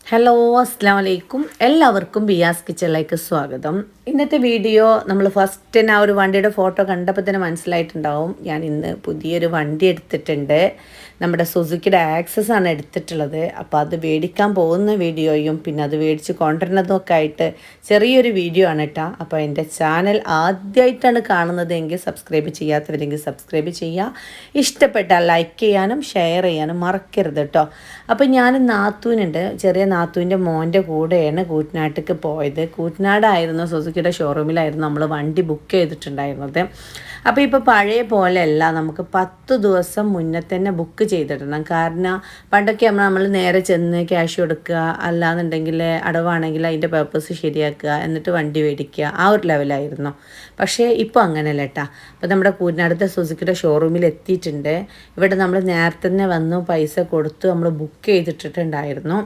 Hello അസ്സാം വലൈക്കും എല്ലാവർക്കും ബിയാസ് കിച്ചണിലേക്ക് സ്വാഗതം. ഇന്നത്തെ വീഡിയോ നമ്മൾ ഫസ്റ്റ് തന്നെ ആ ഒരു വണ്ടിയുടെ ഫോട്ടോ കണ്ടപ്പോൾ തന്നെ മനസ്സിലായിട്ടുണ്ടാവും. ഞാൻ ഇന്ന് പുതിയൊരു വണ്ടി എടുത്തിട്ടുണ്ട്. നമ്മുടെ സുസുക്കിയുടെ ആക്സസ് ആണ് എടുത്തിട്ടുള്ളത്. അപ്പോൾ അത് മേടിക്കാൻ പോകുന്ന വീഡിയോയും പിന്നെ അത് മേടിച്ച് കൊണ്ടുവരുന്നതും ഒക്കെ ആയിട്ട് ചെറിയൊരു വീഡിയോ ആണ് കേട്ടോ. അപ്പോൾ എൻ്റെ ചാനൽ ആദ്യമായിട്ടാണ് കാണുന്നതെങ്കിൽ സബ്സ്ക്രൈബ് ചെയ്യാത്തവരെങ്കിൽ സബ്സ്ക്രൈബ് ചെയ്യുക. ഇഷ്ടപ്പെട്ടാൽ ലൈക്ക് ചെയ്യാനും ഷെയർ ചെയ്യാനും മറക്കരുത് കേട്ടോ. അപ്പോൾ ഞാൻ നാത്തൂനുണ്ട്, ചെറിയ നാത്തൂൻ്റെ മോൻ്റെ കൂടെയാണ് കൂറ്റനാട്ടിലേക്ക് പോയത്. കൂറ്റനാടായിരുന്നു സുസുക്കിയുടെ ഷോറൂമിലായിരുന്നു നമ്മൾ വണ്ടി ബുക്ക് ചെയ്തിട്ടുണ്ടായിരുന്നത്. അപ്പോൾ ഇപ്പോൾ പഴയ പോലെയല്ല, നമുക്ക് 10 ദിവസം മുന്നേ തന്നെ ബുക്ക് ചെയ്തിടണം. കാരണം പണ്ടൊക്കെ നമ്മൾ നേരെ ചെന്ന് ക്യാഷ് കൊടുക്കുക, അല്ലാന്നുണ്ടെങ്കിൽ അടവാണെങ്കിൽ അതിൻ്റെ പേപ്പേഴ്സ് ശരിയാക്കുക, എന്നിട്ട് വണ്ടി മേടിക്കുക, ആ ഒരു ലെവലായിരുന്നു. പക്ഷേ ഇപ്പോൾ അങ്ങനെയല്ല കേട്ടോ. അപ്പോൾ നമ്മുടെ കൂറ്റനാടത്തെ സുസുക്കിയുടെ ഷോറൂമിൽ എത്തിയിട്ടുണ്ട്. ഇവിടെ നമ്മൾ നേരത്തെ തന്നെ വന്നു പൈസ കൊടുത്ത് നമ്മൾ ബുക്ക് ചെയ്തിട്ടുണ്ടായിരുന്നു.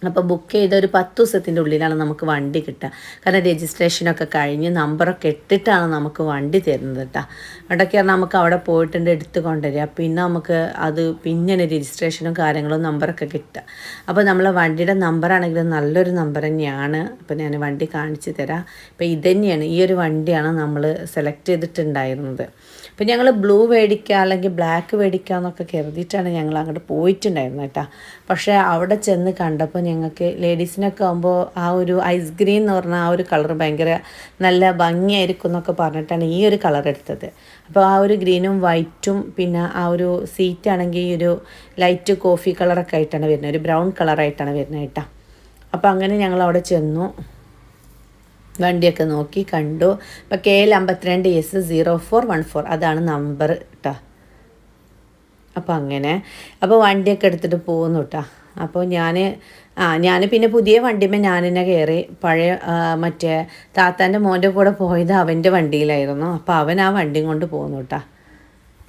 അപ്പോൾ ബുക്ക് ചെയ്ത ഒരു 10 ദിവസത്തിൻ്റെ ഉള്ളിലാണ് നമുക്ക് വണ്ടി കിട്ടുക. കാരണം രജിസ്ട്രേഷനൊക്കെ കഴിഞ്ഞ് നമ്പറൊക്കെ ഇട്ടിട്ടാണ് നമുക്ക് വണ്ടി തരുന്നത് കേട്ടോ. അവിടെയൊക്കെ നമുക്ക് അവിടെ പോയിട്ടുണ്ട് എടുത്ത് കൊണ്ടുവരിക, പിന്നെ നമുക്ക് അത് പിന്നെ രജിസ്ട്രേഷനും കാര്യങ്ങളും നമ്പറൊക്കെ കിട്ടുക. അപ്പോൾ നമ്മളെ വണ്ടിയുടെ നമ്പറാണെങ്കിലും നല്ലൊരു നമ്പർ തന്നെയാണ്. അപ്പോൾ ഞാൻ വണ്ടി കാണിച്ചു തരാം. അപ്പോൾ ഇതുതന്നെയാണ്, ഈ ഒരു വണ്ടിയാണ് നമ്മൾ സെലക്ട് ചെയ്തിട്ടുണ്ടായിരുന്നത്. അപ്പോൾ ഞങ്ങൾ ബ്ലൂ മേടിക്കുക അല്ലെങ്കിൽ ബ്ലാക്ക് മേടിക്കുക എന്നൊക്കെ കരുതിയിട്ടാണ് ഞങ്ങൾ അങ്ങോട്ട് പോയിട്ടുണ്ടായിരുന്നത് കേട്ടോ. പക്ഷേ അവിടെ ചെന്ന് കണ്ടപ്പോൾ ഞങ്ങൾക്ക് ലേഡീസിനൊക്കെ ആകുമ്പോൾ ആ ഒരു ഐസ് ഗ്രീൻ എന്ന് പറഞ്ഞാൽ ആ ഒരു കളർ ഭയങ്കര നല്ല ഭംഗിയായിരിക്കും എന്നൊക്കെ പറഞ്ഞിട്ടാണ് ഈ ഒരു കളർ എടുത്തത്. അപ്പോൾ ആ ഒരു ഗ്രീനും വൈറ്റും പിന്നെ ആ ഒരു സീറ്റാണെങ്കിൽ ഈ ഒരു ലൈറ്റ് കോഫി കളറൊക്കെ ആയിട്ടാണ് വരുന്നത്, ഒരു ബ്രൗൺ കളറായിട്ടാണ് വരുന്നത് കേട്ടോ. അപ്പോൾ അങ്ങനെ ഞങ്ങൾ അവിടെ ചെന്നു, വണ്ടിയൊക്കെ നോക്കി കണ്ടു. ഇപ്പോൾ KL52S0414 അതാണ് നമ്പർ കേട്ടോ. അപ്പോൾ അങ്ങനെ അപ്പോൾ വണ്ടിയൊക്കെ എടുത്തിട്ട് പോകുന്നു കേട്ടോ. അപ്പോൾ ഞാൻ പിന്നെ പുതിയ വണ്ടിമേ ഞാൻ തന്നെ കയറി. പഴയ മറ്റേ താത്താൻ്റെ മോൻ്റെ കൂടെ പോയത് അവൻ്റെ വണ്ടിയിലായിരുന്നു. അപ്പോൾ അവൻ ആ വണ്ടിയും കൊണ്ട് പോകുന്നു കേട്ടോ.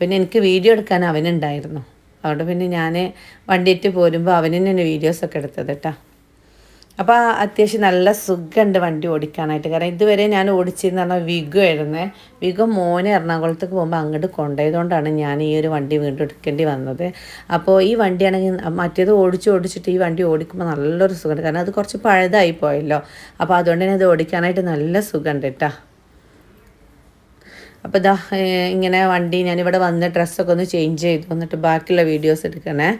പിന്നെ എനിക്ക് വീഡിയോ എടുക്കാൻ അവനുണ്ടായിരുന്നു. അതുകൊണ്ട് പിന്നെ ഞാൻ വണ്ടിയിട്ട് പോരുമ്പോൾ അവന് തന്നെ വീഡിയോസൊക്കെ എടുത്തത് കേട്ടോ. അപ്പോൾ അത്യാവശ്യം നല്ല സുഖമുണ്ട് വണ്ടി ഓടിക്കാനായിട്ട്. കാരണം ഇതുവരെ ഞാൻ ഓടിച്ചിരുന്ന പറഞ്ഞാൽ വിഗോ ആയിരുന്നേ. വിഗോ മോനെ എറണാകുളത്തേക്ക് പോകുമ്പോൾ അങ്ങോട്ട് കൊണ്ടുപോയതുകൊണ്ടാണ് ഞാൻ ഈ ഒരു വണ്ടി വീണ്ടും എടുക്കേണ്ടി വന്നത്. അപ്പോൾ ഈ വണ്ടിയാണെങ്കിൽ മറ്റേത് ഓടിച്ചിട്ട് ഈ വണ്ടി ഓടിക്കുമ്പോൾ നല്ലൊരു സുഖമുണ്ട്. കാരണം അത് കുറച്ച് പഴയതായി പോയല്ലോ. അപ്പോൾ അതുകൊണ്ട് തന്നെ ഇത് ഓടിക്കാനായിട്ട് നല്ല സുഖമുണ്ട് കേട്ടോ. അപ്പോൾ ഇതാ ഇങ്ങനെ വണ്ടി ഞാനിവിടെ വന്ന് ഡ്രസ്സൊക്കെ ഒന്ന് ചേഞ്ച് ചെയ്തു എന്നിട്ട് ബാക്കിയുള്ള വീഡിയോസ് എടുക്കണേ.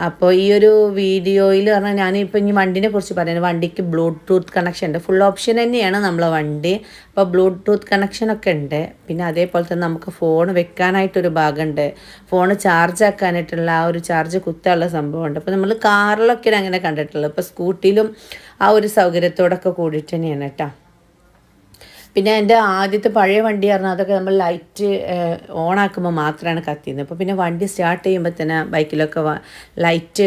അപ്പോൾ ഈ ഒരു വീഡിയോയിൽ പറഞ്ഞാൽ ഞാനിപ്പോൾ ഇനി വണ്ടീനെ കുറിച്ച് പറയുന്നത്, വണ്ടിക്ക് ബ്ലൂടൂത്ത് കണക്ഷൻ ഉണ്ട്. ഫുൾ ഓപ്ഷൻ തന്നെയാണ് നമ്മളെ വണ്ടി. അപ്പോൾ ബ്ലൂടൂത്ത് കണക്ഷനൊക്കെ ഉണ്ട്. പിന്നെ അതേപോലെ തന്നെ നമുക്ക് ഫോൺ വെക്കാനായിട്ടൊരു ഭാഗമുണ്ട്. ഫോൺ ചാർജ് ആക്കാനായിട്ടുള്ള ആ ഒരു ചാർജ് കുത്താനുള്ള സംഭവമുണ്ട്. അപ്പോൾ നമ്മൾ കാറിലൊക്കെയാണ് അങ്ങനെ കണ്ടിട്ടുള്ളത്. ഇപ്പോൾ സ്കൂട്ടിയിലും ആ ഒരു സൗകര്യത്തോടൊക്കെ കൂടിയിട്ട് തന്നെയാണ് കേട്ടോ. പിന്നെ എൻ്റെ ആദ്യത്തെ പഴയ വണ്ടി പറഞ്ഞാൽ അതൊക്കെ നമ്മൾ ലൈറ്റ് ഓണാക്കുമ്പോൾ മാത്രമാണ് കത്തിയുന്നത്. അപ്പോൾ പിന്നെ വണ്ടി സ്റ്റാർട്ട് ചെയ്യുമ്പോൾ തന്നെ ബൈക്കിലൊക്കെ ലൈറ്റ്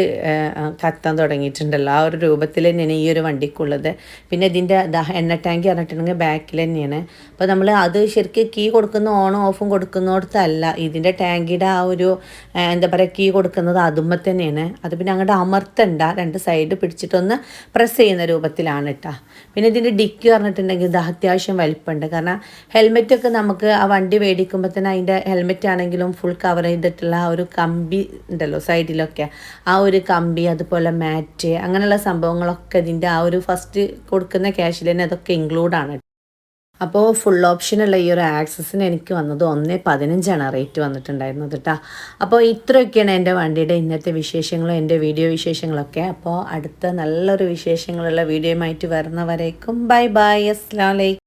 കത്താൻ തുടങ്ങിയിട്ടുണ്ടല്ലോ. ആ ഒരു രൂപത്തിൽ തന്നെയാണ് ഈ ഒരു വണ്ടിക്കുള്ളത്. പിന്നെ ഇതിൻ്റെ എണ്ണ ടാങ്ക് പറഞ്ഞിട്ടുണ്ടെങ്കിൽ ബാക്കിൽ തന്നെയാണ്. അപ്പോൾ നമ്മൾ അത് ശരിക്കും കീ കൊടുക്കുന്ന ഓണും ഓഫും കൊടുക്കുന്നിടത്തല്ല, ഇതിൻ്റെ ടാങ്കിയുടെ ആ ഒരു എന്താ പറയുക കീ കൊടുക്കുന്നത് അതുമ്പോൾ തന്നെയാണ്. അത് പിന്നെ അങ്ങോട്ട് അമർത്തണ്ട, 2 സൈഡ് പിടിച്ചിട്ടൊന്ന് പ്രസ് ചെയ്യുന്ന രൂപത്തിലാണ് കേട്ടോ. പിന്നെ ഇതിൻ്റെ ഡിക്കി പറഞ്ഞിട്ടുണ്ടെങ്കിൽ ഇത് അത്യാവശ്യം വലിപ്പമുണ്ട്. കാരണം ഹെൽമെറ്റൊക്കെ നമുക്ക് ആ വണ്ടി മേടിക്കുമ്പോൾ തന്നെ അതിൻ്റെ ഹെൽമെറ്റ് ആണെങ്കിലും ഫുൾ കവർ ചെയ്തിട്ടുള്ള ആ ഒരു കമ്പി ഉണ്ടല്ലോ സൈഡിലൊക്കെ, ആ ഒരു കമ്പി അതുപോലെ മാറ്റ് അങ്ങനെയുള്ള സംഭവങ്ങളൊക്കെ ഇതിൻ്റെ ആ ഒരു ഫസ്റ്റ് കൊടുക്കുന്ന ക്യാഷിൽ തന്നെ അതൊക്കെ ഇൻക്ലൂഡാണ്. അപ്പോൾ ഫുൾ ഓപ്ഷനുള്ള ഈ ഒരു ആക്സസിന് എനിക്ക് വന്നത് 1.15 റേറ്റ് വന്നിട്ടുണ്ടായിരുന്നത് കേട്ടോ. അപ്പോൾ ഇത്രയൊക്കെയാണ് എൻ്റെ വണ്ടിയുടെ ഇന്നത്തെ വിശേഷങ്ങളും എൻ്റെ വീഡിയോ വിശേഷങ്ങളൊക്കെ. അപ്പോൾ അടുത്ത നല്ലൊരു വിശേഷങ്ങളുള്ള വീഡിയോയുമായിട്ട് വരുന്നവരേക്കും ബൈ ബൈ, അസ്സലാമു അലൈക്കും.